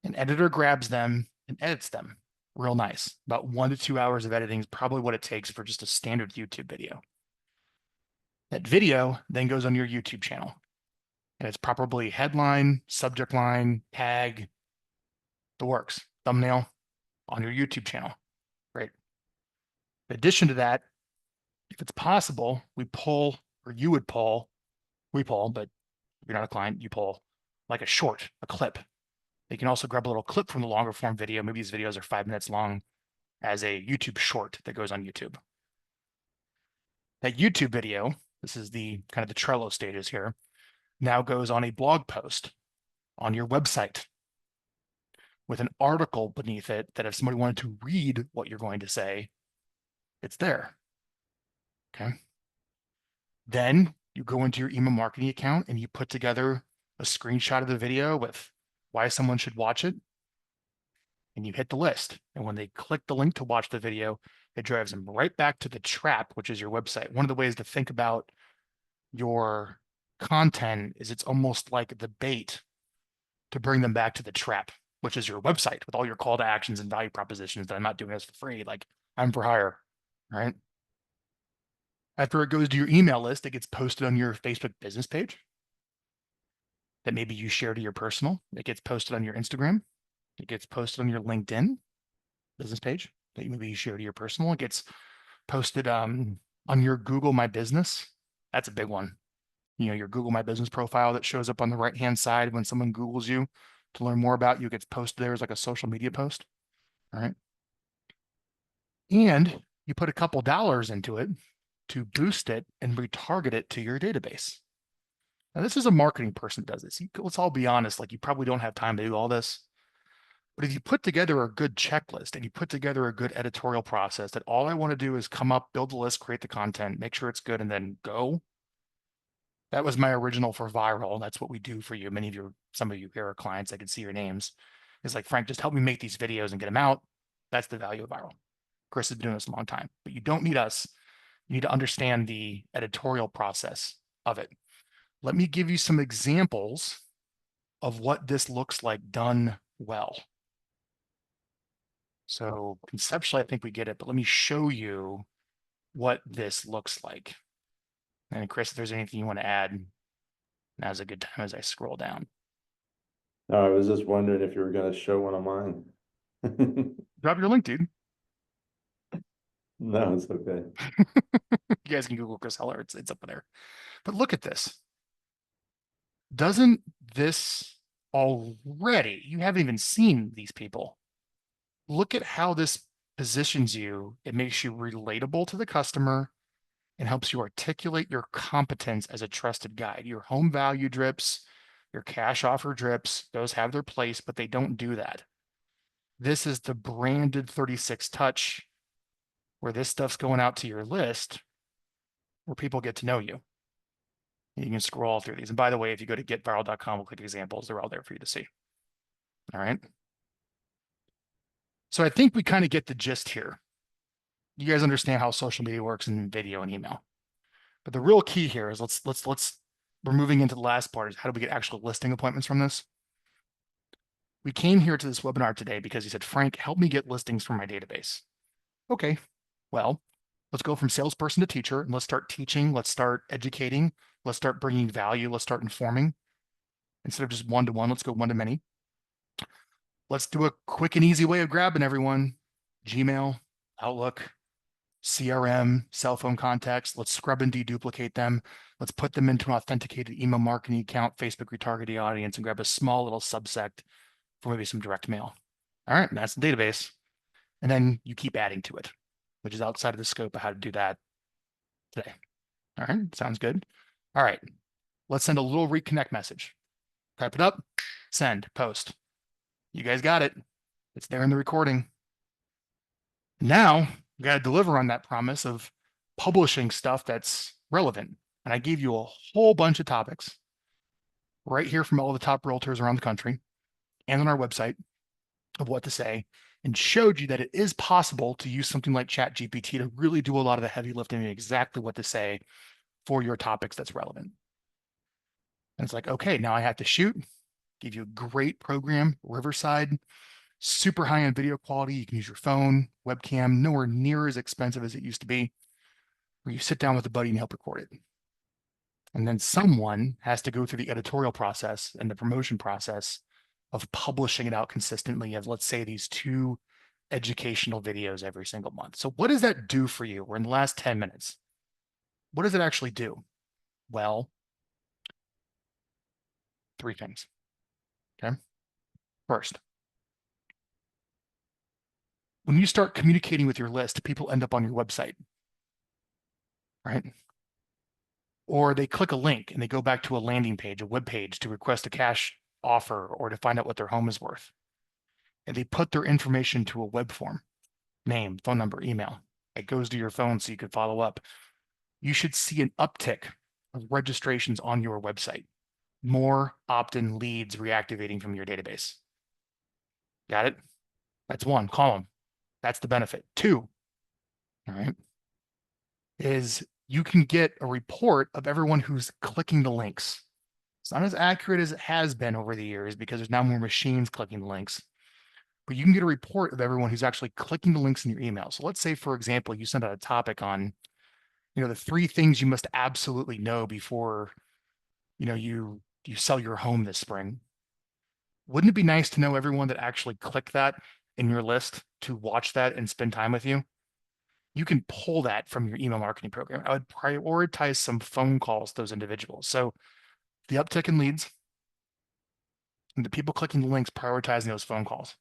An editor grabs them and edits them real nice. About 1 to 2 hours of editing is probably what it takes for just a standard YouTube video. That video then goes on your YouTube channel, and it's probably headline, subject line, tag, the works, thumbnail on your YouTube channel. Great. In addition to that, if it's possible, we pull, but if you're not a client, you pull like a short, a clip. You can also grab a little clip from the longer form video. Maybe these videos are 5 minutes long as a YouTube short that goes on YouTube. That YouTube video, this is the kind of the Trello stages here, now goes on a blog post on your website with an article beneath it that if somebody wanted to read what you're going to say, it's there. Okay. Then you go into your email marketing account and you put together a screenshot of the video with why someone should watch it. And you hit the list. And when they click the link to watch the video, it drives them right back to the trap, which is your website. One of the ways to think about your content is it's almost like the bait to bring them back to the trap, which is your website with all your call to actions and value propositions that I'm not doing this for free. Like I'm for hire, right? After it goes to your email list, it gets posted on your Facebook business page that maybe you share to your personal. It gets posted on your Instagram. It gets posted on your LinkedIn business page that maybe you share to your personal. It gets posted on your Google My Business. That's a big one. You know, your Google My Business profile that shows up on the right-hand side when someone Googles you to learn more about you gets posted there as like a social media post. All right. And you put a couple dollars into it to boost it and retarget it to your database. Now, this is a marketing person that does this. Let's all be honest, like you probably don't have time to do all this. But if you put together a good checklist and you put together a good editorial process that all I want to do is come up, build the list, create the content, make sure it's good, and then go. That was my original for viral. That's what we do for you. Some of you here are clients. I can see your names. It's like, Frank, just help me make these videos and get them out. That's the value of viral. Chris has been doing this a long time, but you don't need us. You need to understand the editorial process of it. Let me give you some examples of what this looks like done well. So conceptually, I think we get it, but let me show you what this looks like. And Chris, if there's anything you want to add, now's a good time as I scroll down. No, I was just wondering if you were gonna show one of mine. Drop your link, dude. No, it's okay. You guys can Google Chris Heller. It's up there. But look at this. Doesn't this already, you haven't even seen these people. Look at how this positions you. It makes you relatable to the customer and helps you articulate your competence as a trusted guide. Your home value drips, your cash offer drips, those have their place, but they don't do that. This is the branded 36 touch where this stuff's going out to your list where people get to know you. You can scroll through these. And by the way, if you go to getviral.com, we'll click examples. They're all there for you to see. All right. So I think we kind of get the gist here. You guys understand how social media works in video and email. But the real key here is we're moving into the last part is how do we get actual listing appointments from this? We came here to this webinar today because he said, Frank, help me get listings from my database. Okay, well, let's go from salesperson to teacher and let's start teaching. Let's start educating. Let's start bringing value. Let's start informing. Instead of just one-to-one, let's go one-to-many. Let's do a quick and easy way of grabbing everyone. Gmail, Outlook, CRM, cell phone contacts. Let's scrub and deduplicate them. Let's put them into an authenticated email marketing account, Facebook retargeting audience, and grab a small little subsect for maybe some direct mail. All right, that's the database. And then you keep adding to it, which is outside of the scope of how to do that today. All right, sounds good. All right, let's send a little reconnect message. Type it up, send, post. You guys got it. It's there in the recording. Now, we got to deliver on that promise of publishing stuff that's relevant. And I gave you a whole bunch of topics right here from all the top realtors around the country and on our website of what to say, and showed you that it is possible to use something like ChatGPT to really do a lot of the heavy lifting and exactly what to say for your topics that's relevant. And it's like, okay, now I have to shoot, give you a great program, Riverside, super high-end video quality. You can use your phone, webcam, nowhere near as expensive as it used to be, where you sit down with a buddy and help record it. And then someone has to go through the editorial process and the promotion process of publishing it out consistently of, let's say, these 2 educational videos every single month. So what does that do for you? We're in the last 10 minutes. What does it actually do? Well, 3 things. Okay. First, when you start communicating with your list, people end up on your website, right? Or they click a link and they go back to a landing page, a web page to request a cash offer or to find out what their home is worth. And they put their information to a web form, name, phone number, email. It goes to your phone so you can follow up. You should see an uptick of registrations on your website. More opt-in leads reactivating from your database. Got it? That's 1 column. That's the benefit. 2, all right, is you can get a report of everyone who's clicking the links. It's not as accurate as it has been over the years because there's now more machines clicking the links, but you can get a report of everyone who's actually clicking the links in your email. So let's say, for example, you send out a topic on, the 3 things you must absolutely know before, you sell your home this spring. Wouldn't it be nice to know everyone that actually clicked that in your list to watch that and spend time with you? You can pull that from your email marketing program. I would prioritize some phone calls to those individuals. So the uptick in leads and the people clicking the links, prioritizing those phone calls.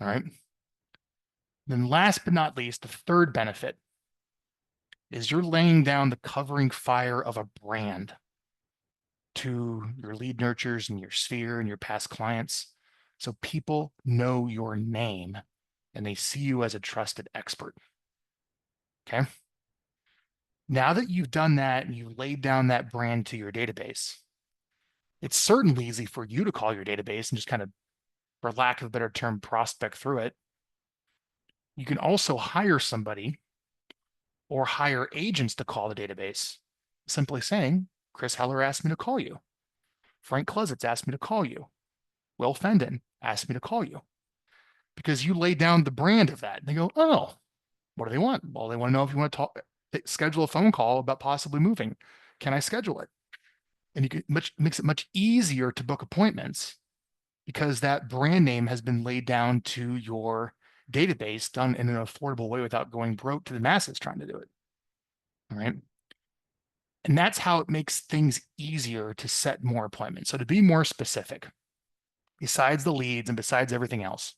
All right. Then last but not least, the third benefit is you're laying down the covering fire of a brand to your lead nurturers and your sphere and your past clients. So people know your name and they see you as a trusted expert. Okay. Now that you've done that and you've laid down that brand to your database, it's certainly easy for you to call your database and just kind of, for lack of a better term, prospect through it. You can also hire somebody or hire agents to call the database, simply saying, Chris Heller asked me to call you. Frank Klesitz asked me to call you. Will Fendon asked me to call you. Because you lay down the brand of that. And they go, oh, what do they want? Well, they want to know if you want to schedule a phone call about possibly moving. Can I schedule it? And you can makes it much easier to book appointments because that brand name has been laid down to your database, done in an affordable way without going broke to the masses trying to do it. All right. And that's how it makes things easier to set more appointments. So to be more specific, besides the leads and besides everything else,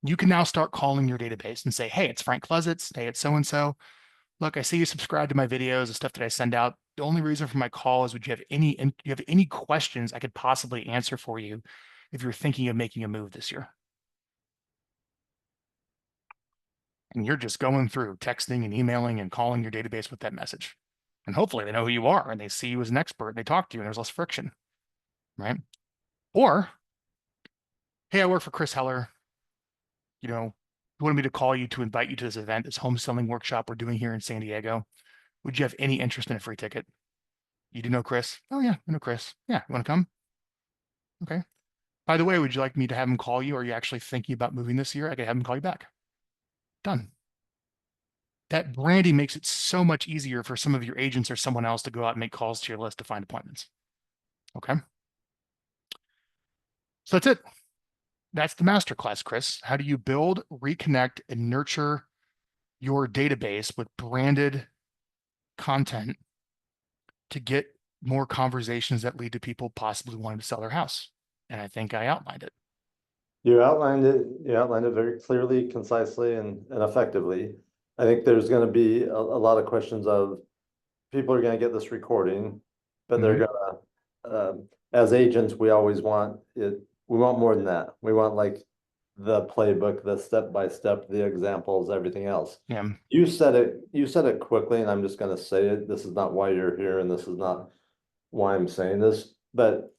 you can now start calling your database and say, hey, it's Frank Klesitz. Hey, it's so-and-so. Look, I see you subscribe to my videos, the stuff that I send out. The only reason for my call is would you have any questions I could possibly answer for you if you're thinking of making a move this year? And you're just going through texting and emailing and calling your database with that message. And hopefully they know who you are and they see you as an expert and they talk to you and there's less friction, right? Or, hey, I work for Chris Heller. You wanted me to call you to invite you to this event, this home selling workshop we're doing here in San Diego. Would you have any interest in a free ticket? You do know Chris? Oh yeah, I know Chris. Yeah, you want to come? Okay. By the way, would you like me to have him call you? Or are you actually thinking about moving this year? I could have him call you back. Done. That branding makes it so much easier for some of your agents or someone else to go out and make calls to your list to find appointments. Okay. So that's it. That's the masterclass, Chris. How do you build, reconnect, and nurture your database with branded content to get more conversations that lead to people possibly wanting to sell their house? And I think I outlined it. You outlined it very clearly, concisely, and effectively. I think there's gonna be a lot of questions of people are gonna get this recording, but they're gonna, as agents, we always want it, we want more than that. We want like the playbook, the step-by-step, the examples, everything else. Yeah. You said it quickly, and I'm just gonna say it. This is not why you're here, and this is not why I'm saying this, but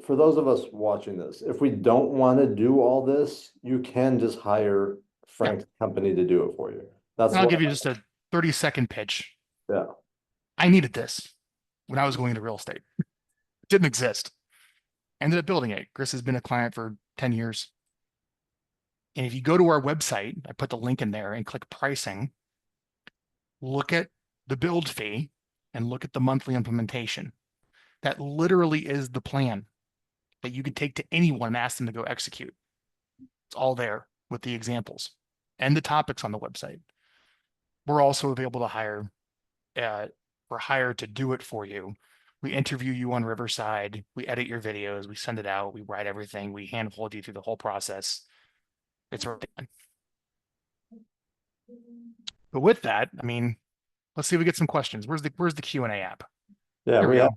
for those of us watching this, if we don't want to do all this, you can just hire Frank's company to do it for you. That's And I'll what, give you just a 30-second pitch. yeah. I needed this when I was going into real estate. It didn't exist. I ended up building it. Chris has been a client for 10 years. And if you go to our website, I put the link in there and click pricing, look at the build fee and look at the monthly implementation. That literally is the plan that you can take to anyone and ask them to go execute. It's all there with the examples and the topics on the website. We're also available to hire to do it for you. We interview you on Riverside. We edit your videos. We send it out. We write everything. We handhold you through the whole process. It's already done. But with that, I mean, let's see if we get some questions. Where's the Q&A app? Yeah, Here we go.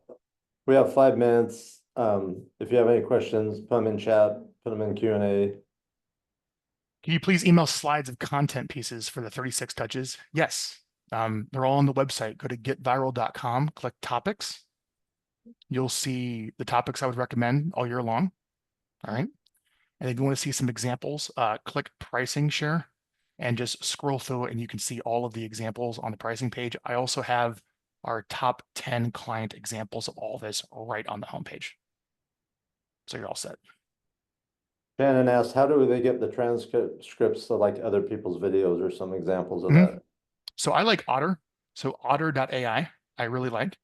we have 5 minutes. If you have any questions, put them in chat, put them in Q&A. Can you please email slides of content pieces for the 36 touches? Yes. They're all on the website. Go to getviral.com, click topics. You'll see the topics I would recommend all year long. All right. And if you want to see some examples, click pricing share. and just scroll through it and you can see all of the examples on the pricing page. I also have our top 10 client examples of all this right on the homepage. So you're all set. Shannon asked, how do they get the transcripts to like other people's videos or some examples of Mhm. that? So I like Otter. So otter.ai, I really like.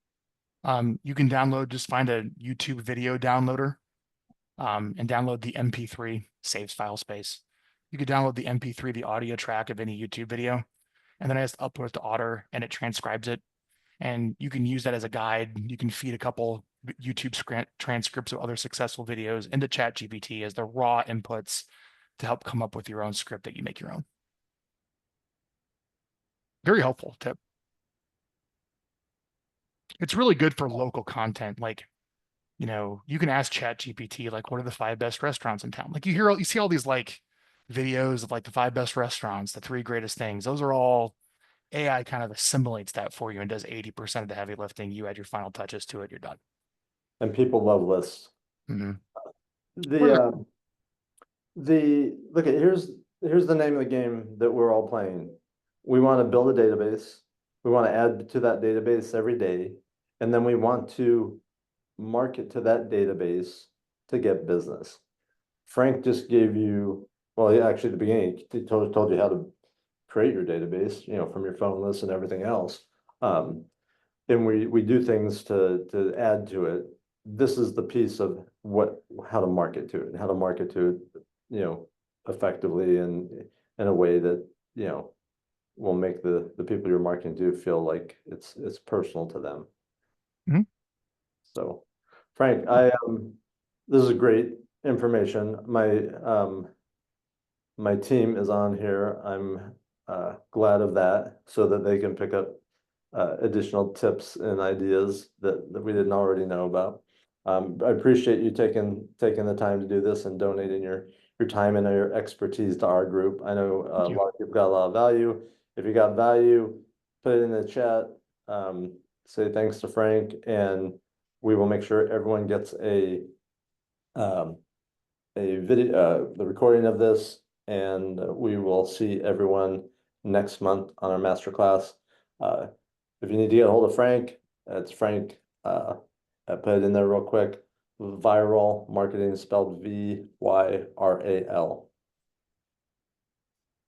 You can download, just find a YouTube video downloader and download the MP3, saves file space. You could download the MP3, the audio track of any YouTube video, and then I just upload it to Otter and it transcribes it. And you can use that as a guide. You can feed a couple YouTube transcripts of other successful videos into ChatGPT as the raw inputs to help come up with your own script that you make your own. Very helpful tip. It's really good for local content. Like, you know, you can ask ChatGPT, like, what are the 5 best restaurants in town? Like you see all these like videos of like the 5 best restaurants, the 3 greatest things. Those are all AI kind of assimilates that for you and does 80% of the heavy lifting. You add your final touches to it, you're done. And people love lists. Mm-hmm. Look at here's the name of the game that we're all playing. We want to build a database. We want to add to that database every day, and then we want to market to that database to get business. Frank just gave you, well, actually at the beginning, he told you how to create your database, you know, from your phone list and everything else. And we do things to add to it. This is the piece of how to market to it, how to market to it, you know, effectively and in a way that, you know, will make the people you're marketing to feel like it's personal to them. Mhm. So, Frank, this is great information. My team is on here. I'm glad of that so that they can pick up additional tips and ideas that we didn't already know about. I appreciate you taking the time to do this and donating your time and your expertise to our group. I know a Thank you. lot of people got a lot of value. If you got value, put it in the chat. Say thanks to Frank, and we will make sure everyone gets a video, the recording of this, and we will see everyone next month on our masterclass. If you need to get a hold of Frank, it's Frank. I put it in there real quick. Viral Marketing, spelled VYRAL.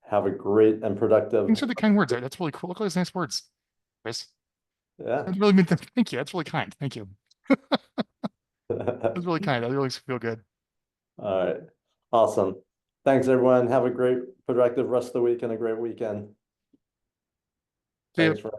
Have a great and productive. Thanks for the kind words. That's really cool. Look at those nice words, Chris. Yeah. That's really meant to, thank you. That's really kind. Thank you. That's really kind. That really makes me feel good. All right. Awesome. Thanks, everyone. Have a great, productive rest of the week and a great weekend. See ya. Thanks for